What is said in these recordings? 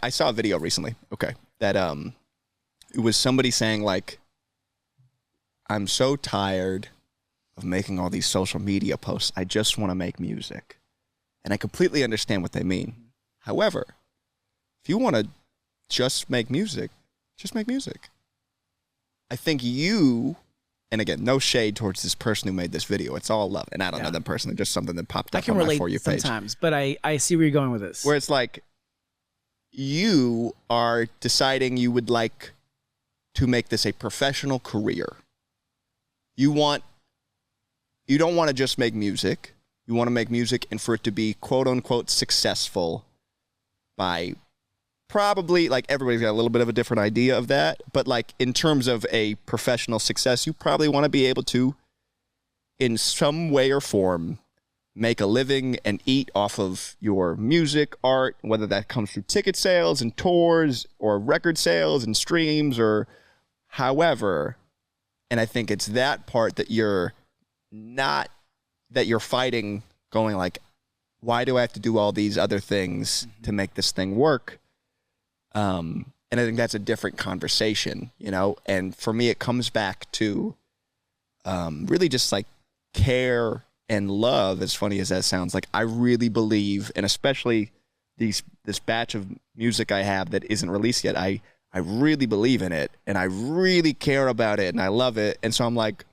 I saw a video recently, okay, that it was somebody saying like, I'm so tired of making all these social media posts. I just want to make music. And I completely understand what they mean. However, if you want to just make music, just make music. I think you, and again, no shade towards this person who made this video. It's all love. And I don't know them personally, just something that popped up on my For You page. I can relate sometimes, but I see where you're going with this. Where it's like, you are deciding you would like to make this a professional career. You don't want to just make music. You want to make music and for it to be quote unquote successful by probably, like, everybody's got a little bit of a different idea of that. But like in terms of a professional success, you probably want to be able to, in some way or form, make a living and eat off of your music, art, whether that comes through ticket sales and tours or record sales and streams or however. And I think it's that part that you're fighting, going like, why do I have to do all these other things to make this thing work? And I think that's a different conversation, you know? And for me, it comes back to really just like care and love, as funny as that sounds. Like, I really believe, and especially this batch of music I have that isn't released yet, I really believe in it, and I really care about it, and I love it. And so I'm like,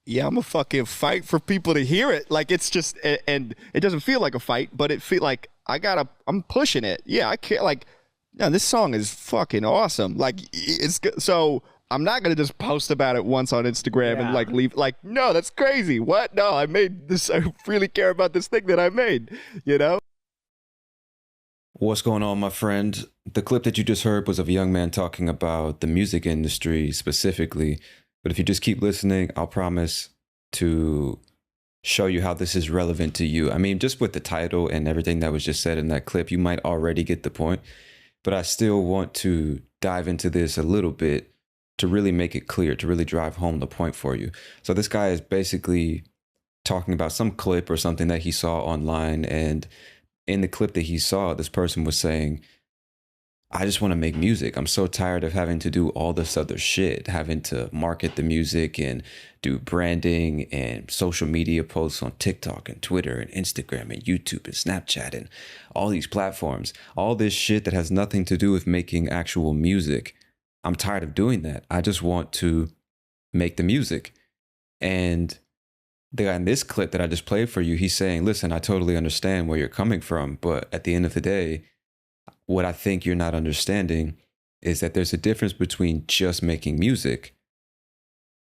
yeah, I'm gonna fucking fight for people to hear it. Like, it's just, and it doesn't feel like a fight, but it feel like I'm pushing it. Yeah, I care. Like, yeah, this song is fucking awesome. Like, it's good. So I'm not gonna just post about it once on Instagram and like leave. Like, no, that's crazy. What? No, I made this. I really care about this thing that I made. You know. What's going on, my friend? The clip that you just heard was of a young man talking about the music industry specifically. But if you just keep listening, I'll promise to show you how this is relevant to you. I mean, just with the title and everything that was just said in that clip, you might already get the point. But I still want to dive into this a little bit to really make it clear, to really drive home the point for you. So this guy is basically talking about some clip or something that he saw online, and in the clip that he saw, this person was saying, I just want to make music. I'm so tired of having to do all this other shit, having to market the music and do branding and social media posts on TikTok and Twitter and Instagram and YouTube and Snapchat and all these platforms, all this shit that has nothing to do with making actual music. I'm tired of doing that. I just want to make the music. And the guy in this clip that I just played for you, he's saying, listen, I totally understand where you're coming from, but at the end of the day, what I think you're not understanding is that there's a difference between just making music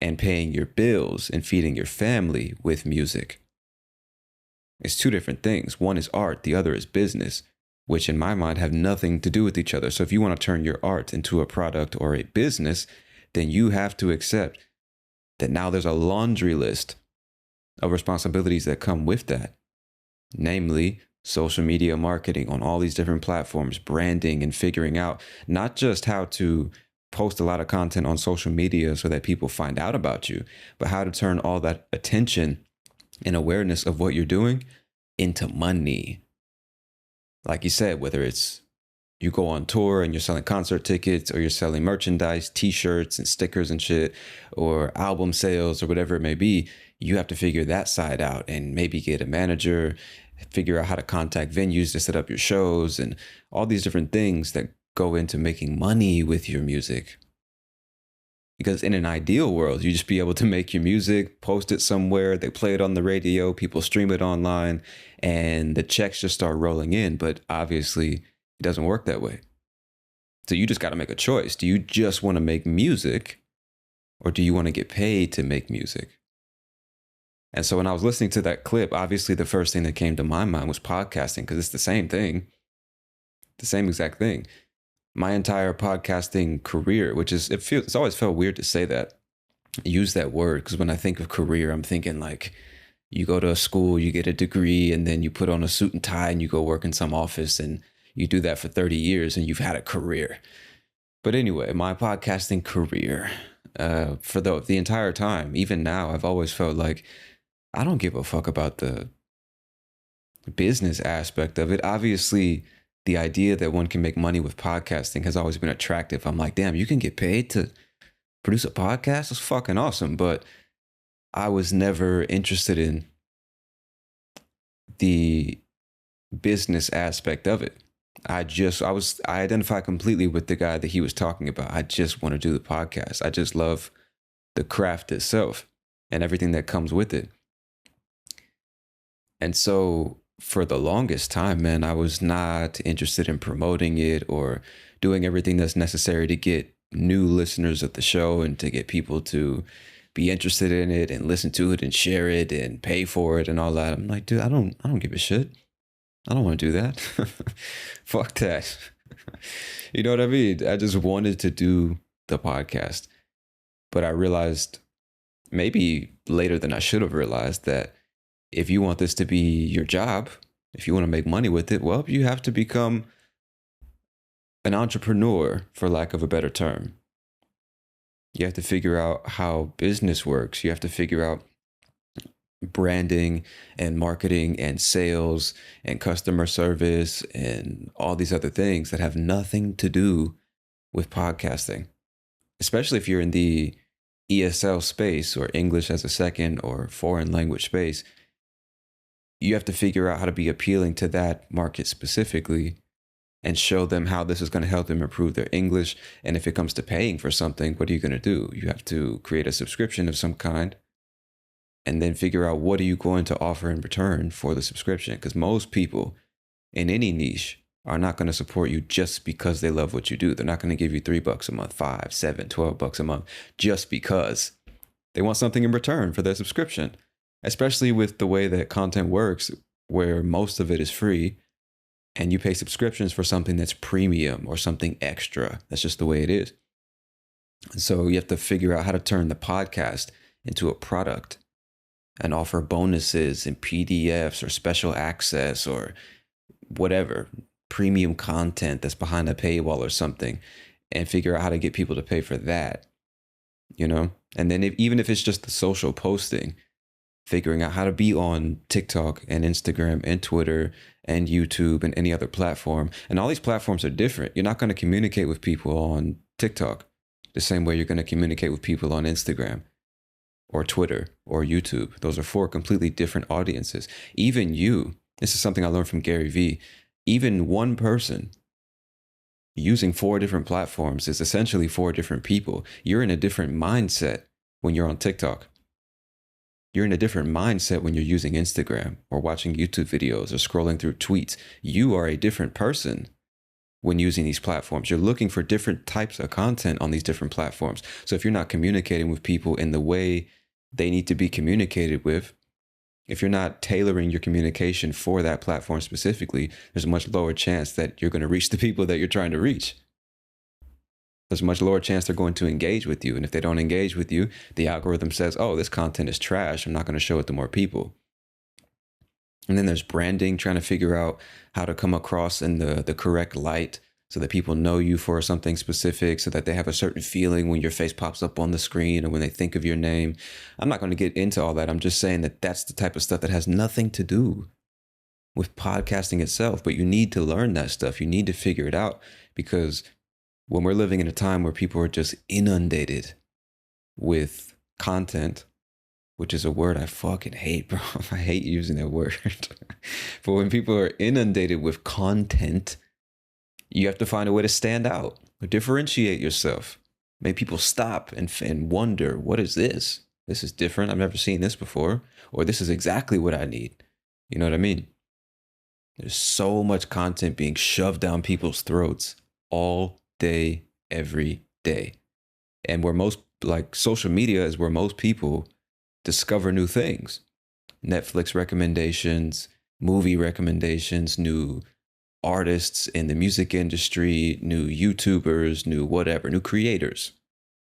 and paying your bills and feeding your family with music. It's two different things. One is art, the other is business, which in my mind have nothing to do with each other. So if you want to turn your art into a product or a business, then you have to accept that now there's a laundry list of responsibilities that come with that, namely social media marketing on all these different platforms, branding, and figuring out not just how to post a lot of content on social media so that people find out about you, but how to turn all that attention and awareness of what you're doing into money. Like you said, whether it's you go on tour and you're selling concert tickets, or you're selling merchandise, t-shirts and stickers and shit, or album sales or whatever it may be, you have to figure that side out and maybe get a manager, figure out how to contact venues to set up your shows, and all these different things that go into making money with your music. Because in an ideal world, you just be able to make your music, post it somewhere, they play it on the radio, people stream it online, and the checks just start rolling in. But obviously, it doesn't work that way. So you just got to make a choice. Do you just want to make music, or do you want to get paid to make music? And so when I was listening to that clip, obviously the first thing that came to my mind was podcasting, because it's the same thing, the same exact thing. My entire podcasting career, which is, it's always felt weird to say that, use that word, because when I think of career, I'm thinking like you go to a school, you get a degree, and then you put on a suit and tie and you go work in some office, and you do that for 30 years and you've had a career. But anyway, my podcasting career, for the entire time, even now, I've always felt like I don't give a fuck about the business aspect of it. Obviously, the idea that one can make money with podcasting has always been attractive. I'm like, damn, you can get paid to produce a podcast? That's fucking awesome. But I was never interested in the business aspect of it. I identify completely with the guy that he was talking about. I just want to do the podcast. I just love the craft itself and everything that comes with it. And so for the longest time, man, I was not interested in promoting it or doing everything that's necessary to get new listeners of the show and to get people to be interested in it and listen to it and share it and pay for it and all that. I'm like, dude, I don't give a shit. I don't want to do that. Fuck that. You know what I mean? I just wanted to do the podcast. But I realized maybe later than I should have realized that if you want this to be your job, if you want to make money with it, well, you have to become an entrepreneur, for lack of a better term. You have to figure out how business works. You have to figure out branding and marketing and sales and customer service and all these other things that have nothing to do with podcasting, especially if you're in the ESL space or English as a second or foreign language space. You have to figure out how to be appealing to that market specifically and show them how this is going to help them improve their English. And if it comes to paying for something, what are you going to do? You have to create a subscription of some kind and then figure out what are you going to offer in return for the subscription. Because most people in any niche are not going to support you just because they love what you do. They're not going to give you $3 a month, $5, $7, $12 a month, just because they want something in return for their subscription. Especially with the way that content works, where most of it is free and you pay subscriptions for something that's premium or something extra. That's just the way it is. And so you have to figure out how to turn the podcast into a product and offer bonuses and PDFs or special access or whatever, premium content that's behind a paywall or something, and figure out how to get people to pay for that, you know? And then even if it's just the social posting, figuring out how to be on TikTok and Instagram and Twitter and YouTube and any other platform. And all these platforms are different. You're not going to communicate with people on TikTok the same way you're going to communicate with people on Instagram or Twitter or YouTube. Those are 4 completely different audiences. Even you, this is something I learned from Gary Vee, even one person using 4 different platforms is essentially 4 different people. You're in a different mindset when you're on TikTok. You're in a different mindset when you're using Instagram or watching YouTube videos or scrolling through tweets. You are a different person when using these platforms. You're looking for different types of content on these different platforms. So if you're not communicating with people in the way they need to be communicated with, if you're not tailoring your communication for that platform specifically, there's a much lower chance that you're going to reach the people that you're trying to reach. There's a much lower chance they're going to engage with you. And if they don't engage with you, the algorithm says, oh, this content is trash. I'm not going to show it to more people. And then there's branding, trying to figure out how to come across in the correct light so that people know you for something specific, so that they have a certain feeling when your face pops up on the screen or when they think of your name. I'm not going to get into all that. I'm just saying that that's the type of stuff that has nothing to do with podcasting itself. But you need to learn that stuff. You need to figure it out, because when we're living in a time where people are just inundated with content, which is a word I fucking hate, bro. I hate using that word. But when people are inundated with content, you have to find a way to stand out or differentiate yourself. Make people stop and wonder, what is this? This is different. I've never seen this before. Or this is exactly what I need. You know what I mean? There's so much content being shoved down people's throats all day, every day. And where most, like, social media is where most people discover new things. Netflix recommendations, movie recommendations, new artists in the music industry, new YouTubers, new whatever, new creators.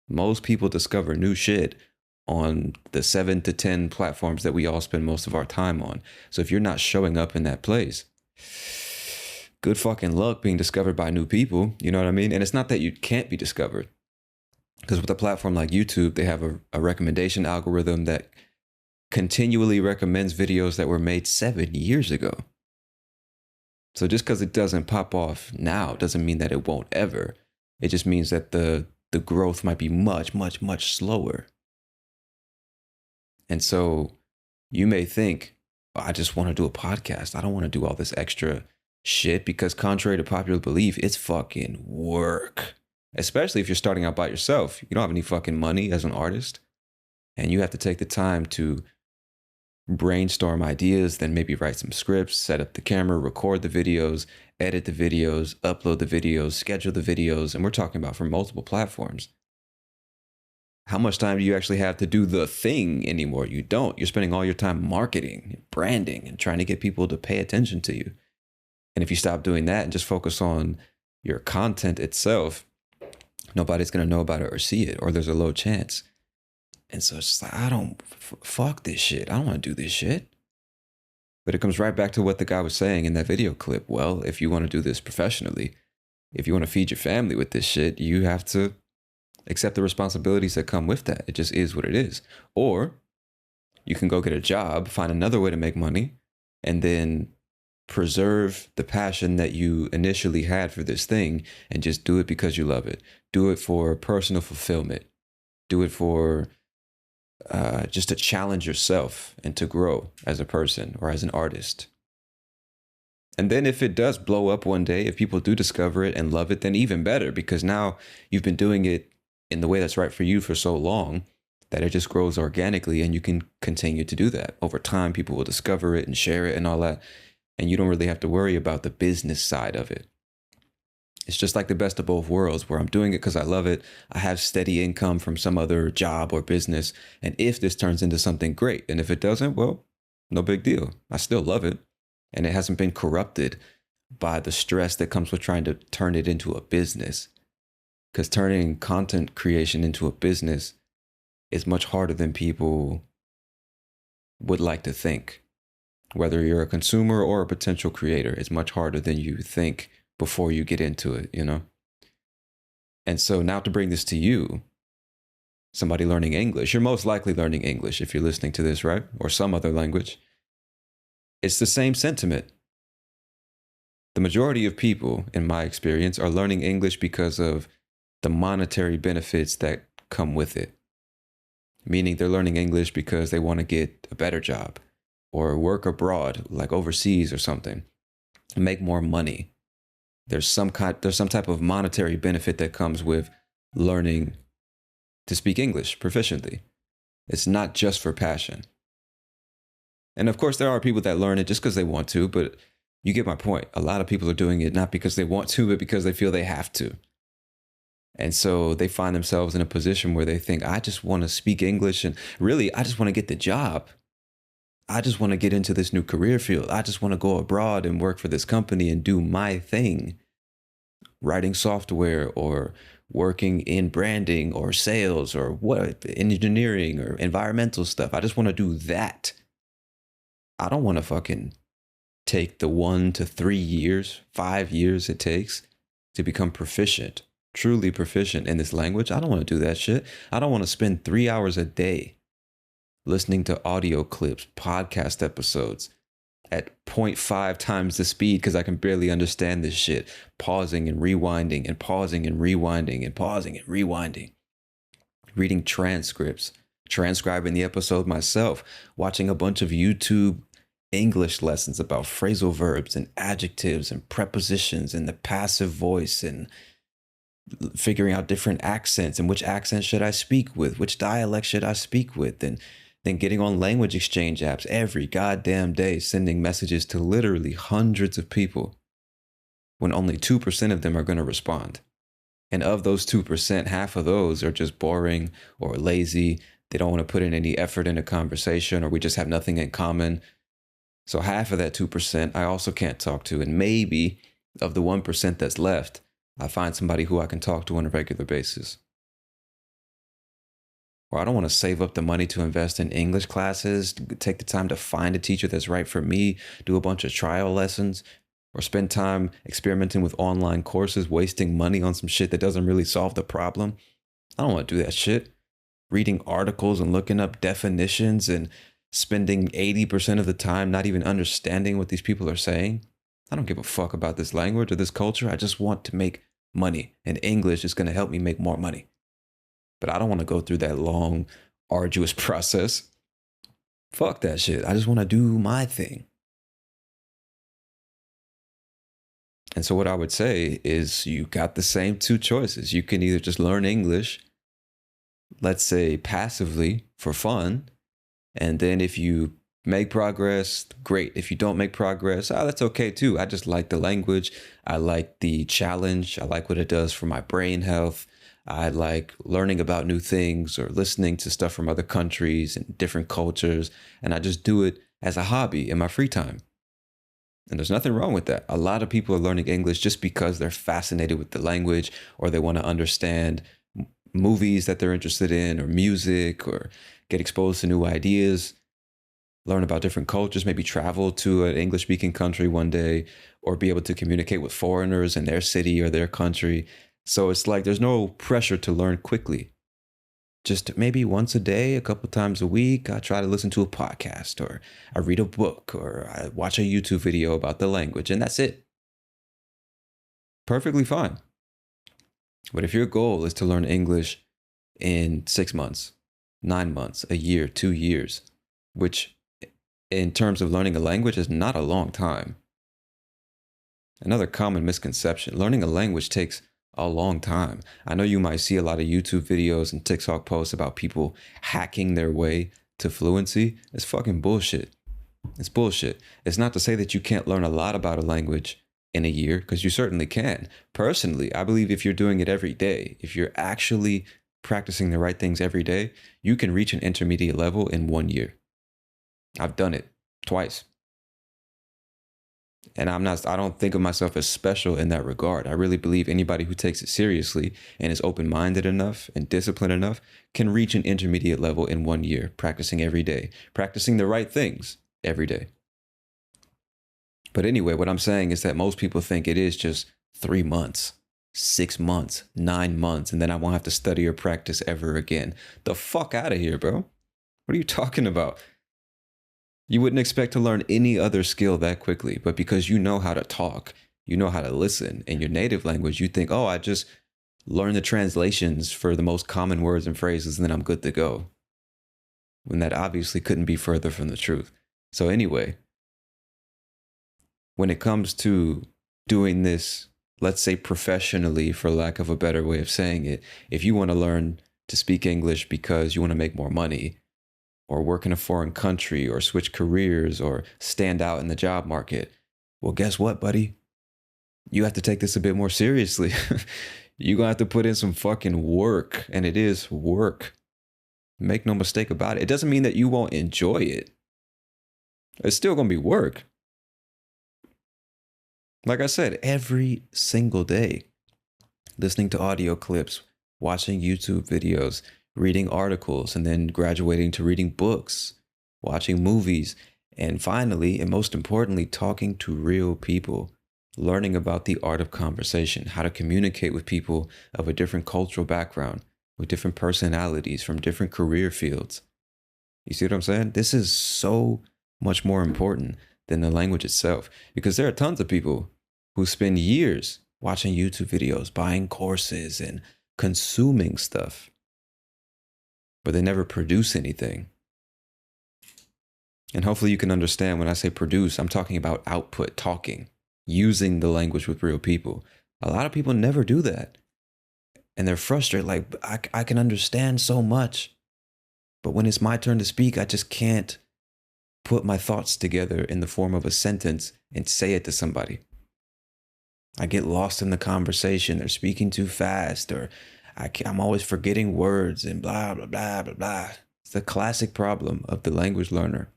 Most people discover new shit on the 7 to 10 platforms that we all spend most of our time on. So if you're not showing up in that place, good fucking luck being discovered by new people. You know what I mean? And it's not that you can't be discovered, because with a platform like YouTube, they have a recommendation algorithm that continually recommends videos that were made 7 years ago. So just because it doesn't pop off now doesn't mean that it won't ever. It just means that the growth might be much, much, much slower. And so you may think, "Oh, I just want to do a podcast. I don't want to do all this extra shit," because contrary to popular belief, it's fucking work. Especially if you're starting out by yourself. You don't have any fucking money as an artist. And you have to take the time to brainstorm ideas, then maybe write some scripts, set up the camera, record the videos, edit the videos, upload the videos, schedule the videos. And we're talking about from multiple platforms. How much time do you actually have to do the thing anymore? You don't. You're spending all your time marketing, branding, and trying to get people to pay attention to you. And if you stop doing that and just focus on your content itself, nobody's going to know about it or see it, or there's a low chance. And so it's just like, I don't, fuck this shit. I don't want to do this shit. But it comes right back to what the guy was saying in that video clip. Well, if you want to do this professionally, if you want to feed your family with this shit, you have to accept the responsibilities that come with that. It just is what it is. Or you can go get a job, find another way to make money, and then preserve the passion that you initially had for this thing and just do it because you love it. Do it for personal fulfillment. Do it for just to challenge yourself and to grow as a person or as an artist. And then if it does blow up one day, if people do discover it and love it, then even better, because now you've been doing it in the way that's right for you for so long that it just grows organically, and you can continue to do that. Over time, people will discover it and share it and all that. And you don't really have to worry about the business side of it. It's just like the best of both worlds, where I'm doing it because I love it. I have steady income from some other job or business. And if this turns into something, great. And if it doesn't, well, no big deal. I still love it. And it hasn't been corrupted by the stress that comes with trying to turn it into a business. Because turning content creation into a business is much harder than people would like to think. Whether you're a consumer or a potential creator, it's much harder than you think before you get into it, you know? And so now to bring this to you, somebody learning English, you're most likely learning English if you're listening to this, right? Or some other language. It's the same sentiment. The majority of people, in my experience, are learning English because of the monetary benefits that come with it. Meaning they're learning English because they want to get a better job or work abroad, like overseas or something, and make more money. There's some type of monetary benefit that comes with learning to speak English proficiently. It's not just for passion. And of course, there are people that learn it just because they want to, but you get my point. A lot of people are doing it not because they want to, but because they feel they have to. And so they find themselves in a position where they think, I just want to speak English, and really, I just want to get the job. I just want to get into this new career field. I just want to go abroad and work for this company and do my thing. Writing software or working in branding or sales or what, engineering or environmental stuff. I just want to do that. I don't want to fucking take the 1 to 3 years, 5 years it takes to become proficient, truly proficient in this language. I don't want to do that shit. I don't want to spend 3 hours a day listening to audio clips, podcast episodes at 0.5 times the speed because I can barely understand this shit. Pausing and rewinding and pausing and rewinding and pausing and rewinding. Reading transcripts, transcribing the episode myself, watching a bunch of YouTube English lessons about phrasal verbs and adjectives and prepositions and the passive voice, and figuring out different accents and which accent should I speak with, which dialect should I speak with, and then getting on language exchange apps every goddamn day, sending messages to literally hundreds of people when only 2% of them are going to respond. And of those 2%, half of those are just boring or lazy. They don't want to put in any effort in a conversation, or we just have nothing in common. So half of that 2% I also can't talk to. And maybe of the 1% that's left, I find somebody who I can talk to on a regular basis. Or I don't want to save up the money to invest in English classes, take the time to find a teacher that's right for me, do a bunch of trial lessons, or spend time experimenting with online courses, wasting money on some shit that doesn't really solve the problem. I don't want to do that shit. Reading articles and looking up definitions and spending 80% of the time not even understanding what these people are saying. I don't give a fuck about this language or this culture. I just want to make money, and English is going to help me make more money. But I don't want to go through that long, arduous process. Fuck that shit. I just want to do my thing. And so what I would say is you got the same two choices. You can either just learn English, let's say passively for fun, and then if you make progress, great. If you don't make progress, that's okay too. I just like the language. I like the challenge. I like what it does for my brain health. I like learning about new things or listening to stuff from other countries and different cultures. And I just do it as a hobby in my free time. And there's nothing wrong with that. A lot of people are learning English just because they're fascinated with the language, or they want to understand movies that they're interested in, or music, or get exposed to new ideas, learn about different cultures, maybe travel to an English speaking country one day, or be able to communicate with foreigners in their city or their country. So it's like there's no pressure to learn quickly. Just maybe once a day, a couple times a week, I try to listen to a podcast, or I read a book, or I watch a YouTube video about the language, and that's it. Perfectly fine. But if your goal is to learn English in 6 months, 9 months, a year, 2 years, which in terms of learning a language is not a long time. Another common misconception, learning a language takes a long time. I know you might see a lot of YouTube videos and TikTok posts about people hacking their way to fluency. It's fucking bullshit. It's bullshit. It's not to say that you can't learn a lot about a language in a year, because you certainly can. Personally, I believe if you're doing it every day, if you're actually practicing the right things every day, you can reach an intermediate level in 1 year. I've done it twice. And I don't think of myself as special in that regard. I really believe anybody who takes it seriously and is open-minded enough and disciplined enough can reach an intermediate level in 1 year, practicing every day, practicing the right things every day. But anyway, what I'm saying is that most people think it is just 3 months, 6 months, 9 months, and then I won't have to study or practice ever again. The fuck out of here, bro. What are you talking about? You wouldn't expect to learn any other skill that quickly, but because you know how to talk, you know how to listen in your native language, you think, oh, I just learn the translations for the most common words and phrases, and then I'm good to go. When that obviously couldn't be further from the truth. So anyway, when it comes to doing this, let's say professionally, for lack of a better way of saying it, if you want to learn to speak English because you want to make more money, or work in a foreign country, or switch careers, or stand out in the job market, well, guess what, buddy? You have to take this a bit more seriously. You're going to have to put in some fucking work, and it is work. Make no mistake about it. It doesn't mean that you won't enjoy it. It's still going to be work. Like I said, every single day, listening to audio clips, watching YouTube videos, reading articles, and then graduating to reading books, watching movies, and finally, and most importantly, talking to real people, learning about the art of conversation, how to communicate with people of a different cultural background, with different personalities from different career fields. You see what I'm saying? This is so much more important than the language itself, because there are tons of people who spend years watching YouTube videos, buying courses, and consuming stuff, but they never produce anything. And hopefully you can understand when I say produce, I'm talking about output, talking, using the language with real people. A lot of people never do that. And they're frustrated, like, I can understand so much, but when it's my turn to speak, I just can't put my thoughts together in the form of a sentence and say it to somebody. I get lost in the conversation. They're speaking too fast, or I'm always forgetting words and blah, blah, blah, blah, blah. It's the classic problem of the language learner.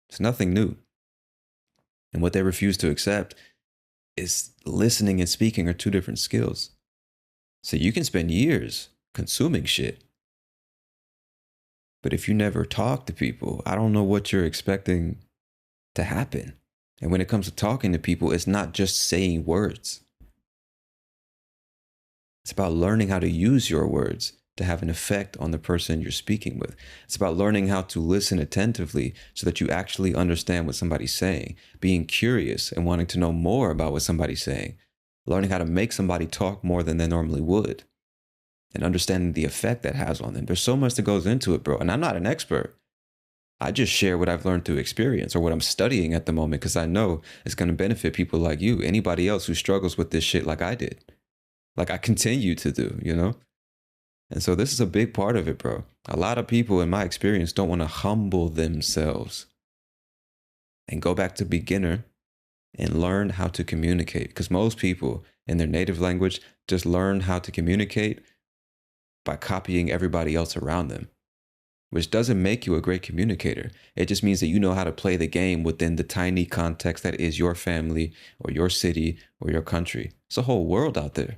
It's nothing new. And what they refuse to accept is listening and speaking are two different skills. So you can spend years consuming shit, but if you never talk to people, I don't know what you're expecting to happen. And when it comes to talking to people, it's not just saying words. It's about learning how to use your words to have an effect on the person you're speaking with. It's about learning how to listen attentively so that you actually understand what somebody's saying, being curious and wanting to know more about what somebody's saying, learning how to make somebody talk more than they normally would, and understanding the effect that has on them. There's so much that goes into it, bro. And I'm not an expert. I just share what I've learned through experience or what I'm studying at the moment because I know it's going to benefit people like you, anybody else who struggles with this shit like I did, like I continue to do, you know? And so this is a big part of it, bro. A lot of people, in my experience, don't want to humble themselves and go back to beginner and learn how to communicate. Because most people in their native language just learn how to communicate by copying everybody else around them, which doesn't make you a great communicator. It just means that you know how to play the game within the tiny context that is your family or your city or your country. It's a whole world out there.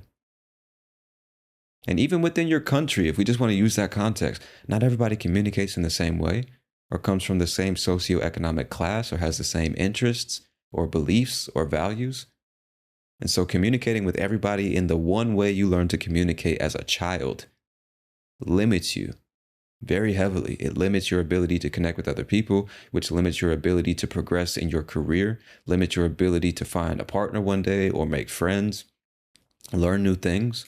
And even within your country, if we just want to use that context, not everybody communicates in the same way or comes from the same socioeconomic class or has the same interests or beliefs or values. And so communicating with everybody in the one way you learn to communicate as a child limits you very heavily. It limits your ability to connect with other people, which limits your ability to progress in your career, limits your ability to find a partner one day or make friends, learn new things.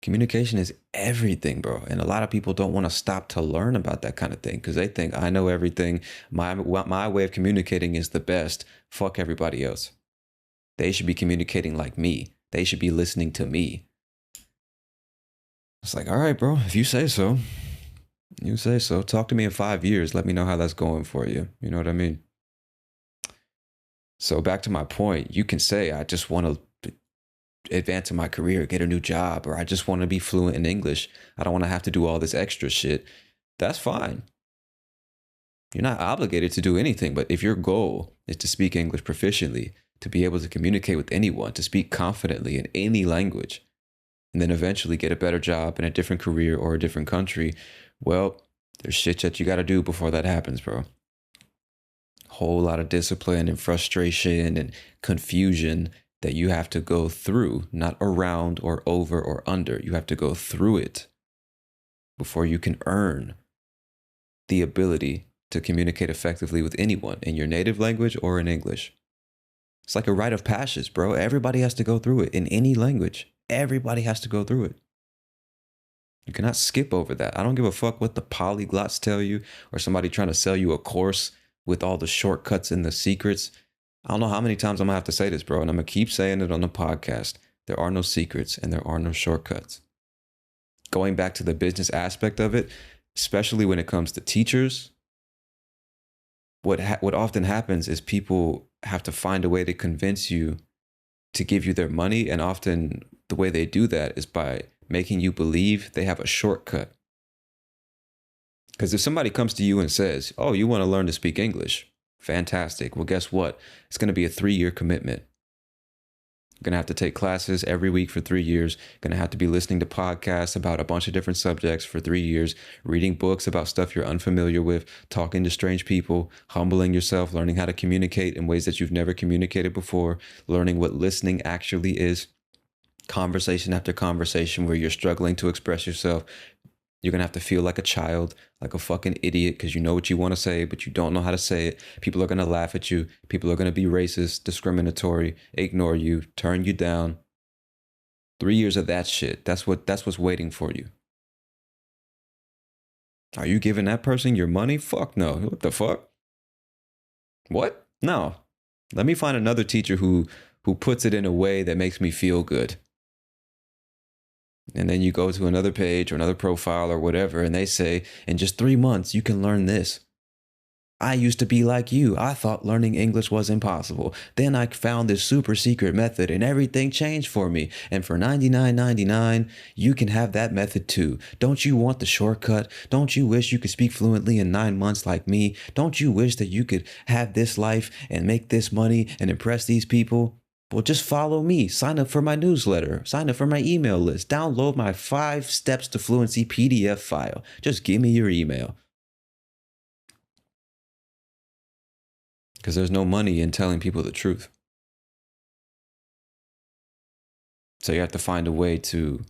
Communication is everything, bro. And a lot of people don't want to stop to learn about that kind of thing because they think, I know everything. My way of communicating is the best. Fuck everybody else. They should be communicating like me. They should be listening to me. It's like, all right, bro, if you say so. You say so. Talk to me in 5 years. Let me know how that's going for you. You know what I mean? So back to my point, you can say, I just want to advance in my career, get a new job, or I just want to be fluent in English. I don't want to have to do all this extra shit. That's fine. You're not obligated to do anything, but if your goal is to speak English proficiently, to be able to communicate with anyone, to speak confidently in any language, and then eventually get a better job in a different career or a different country, well, there's shit that you got to do before that happens, bro. Whole lot of discipline and frustration and confusion that you have to go through, not around or over or under. You have to go through it before you can earn the ability to communicate effectively with anyone in your native language or in English. It's like a rite of passage, bro. Everybody has to go through it in any language. Everybody has to go through it. You cannot skip over that. I don't give a fuck what the polyglots tell you or somebody trying to sell you a course with all the shortcuts and the secrets. I don't know how many times I'm gonna have to say this, bro, and I'm gonna keep saying it on the podcast. There are no secrets and there are no shortcuts. Going back to the business aspect of it, especially when it comes to teachers, what often happens is people have to find a way to convince you to give you their money, and often the way they do that is by making you believe they have a shortcut. Because if somebody comes to you and says, oh, you want to learn to speak English? Fantastic. Well, guess what? It's going to be a 3-year commitment. You're going to have to take classes every week for 3 years. Going to have to be listening to podcasts about a bunch of different subjects for 3 years, reading books about stuff you're unfamiliar with, talking to strange people, humbling yourself, learning how to communicate in ways that you've never communicated before, learning what listening actually is, conversation after conversation where you're struggling to express yourself. You're going to have to feel like a child, like a fucking idiot, because you know what you want to say, but you don't know how to say it. People are going to laugh at you. People are going to be racist, discriminatory, ignore you, turn you down. 3 years of that shit. That's what's waiting for you. Are you giving that person your money? Fuck no. What the fuck? What? No. Let me find another teacher who puts it in a way that makes me feel good. And then you go to another page or another profile or whatever, and they say, in just 3 months, you can learn this. I used to be like you. I thought learning English was impossible. Then I found this super secret method and everything changed for me. And for $99.99, you can have that method too. Don't you want the shortcut? Don't you wish you could speak fluently in 9 months like me? Don't you wish that you could have this life and make this money and impress these people? Well, just follow me. Sign up for my newsletter. Sign up for my email list. Download my 5 Steps to Fluency PDF file. Just give me your email. Because there's no money in telling people the truth. So you have to find a way to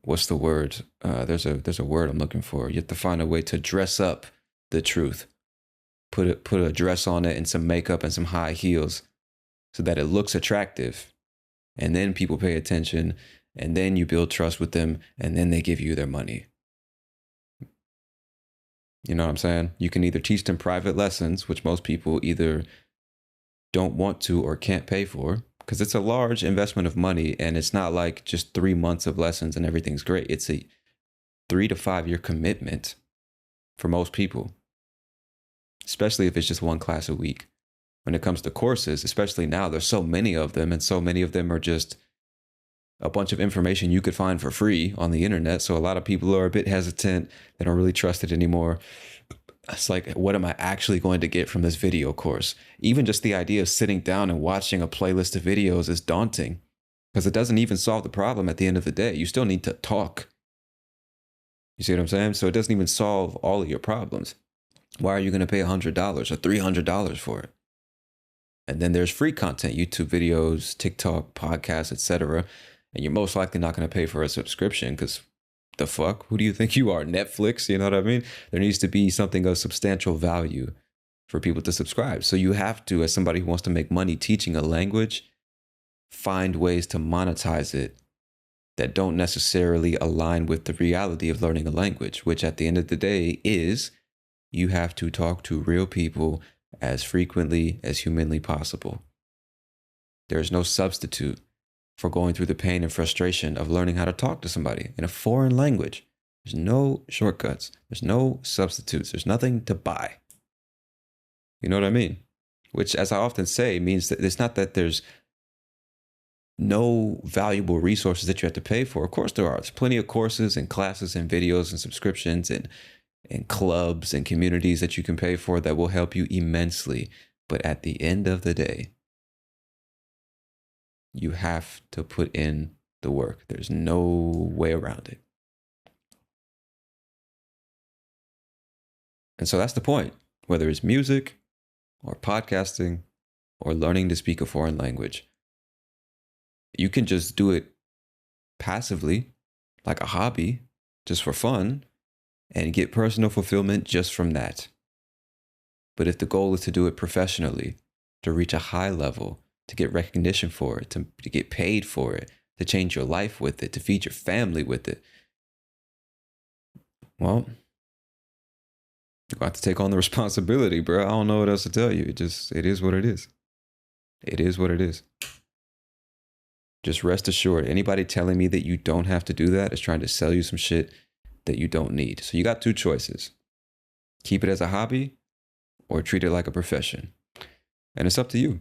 what's the word? There's a word I'm looking for. You have to find a way to dress up the truth. Put a dress on it and some makeup and some high heels so that it looks attractive. And then people pay attention, and then you build trust with them, and then they give you their money. You know what I'm saying? You can either teach them private lessons, which most people either don't want to or can't pay for, because it's a large investment of money, and it's not like just 3 months of lessons and everything's great. It's a 3 to 5 year commitment for most people, especially if it's just one class a week. When it comes to courses, especially now, there's so many of them, and so many of them are just a bunch of information you could find for free on the internet. So a lot of people are a bit hesitant. They don't really trust it anymore. It's like, what am I actually going to get from this video course? Even just the idea of sitting down and watching a playlist of videos is daunting, because it doesn't even solve the problem at the end of the day. You still need to talk. You see what I'm saying? So it doesn't even solve all of your problems. Why are you going to pay $100 or $300 for it? And then there's free content, YouTube videos, TikTok, podcasts, etc. And you're most likely not going to pay for a subscription, because the fuck? Who do you think you are? Netflix? You know what I mean? There needs to be something of substantial value for people to subscribe. So you have to, as somebody who wants to make money teaching a language, find ways to monetize it that don't necessarily align with the reality of learning a language, which at the end of the day is you have to talk to real people as frequently as humanly possible. There's no substitute for going through the pain and frustration of learning how to talk to somebody in a foreign language. There's no shortcuts. There's no substitutes. There's nothing to buy. You know what I mean? Which, as I often say, means that it's not that there's no valuable resources that you have to pay for. Of course there are. There's plenty of courses and classes and videos and subscriptions and clubs and communities that you can pay for that will help you immensely. But at the end of the day, you have to put in the work. There's no way around it. And so that's the point. Whether it's music or podcasting or learning to speak a foreign language, you can just do it passively, like a hobby, just for fun, and get personal fulfillment just from that. But if the goal is to do it professionally, to reach a high level, to get recognition for it, to get paid for it, to change your life with it, to feed your family with it, well, you have to take on the responsibility, bro. I don't know what else to tell you. It is what it is. It is what it is. Just rest assured, anybody telling me that you don't have to do that is trying to sell you some shit that you don't need. So you got two choices. Keep it as a hobby or treat it like a profession. And it's up to you.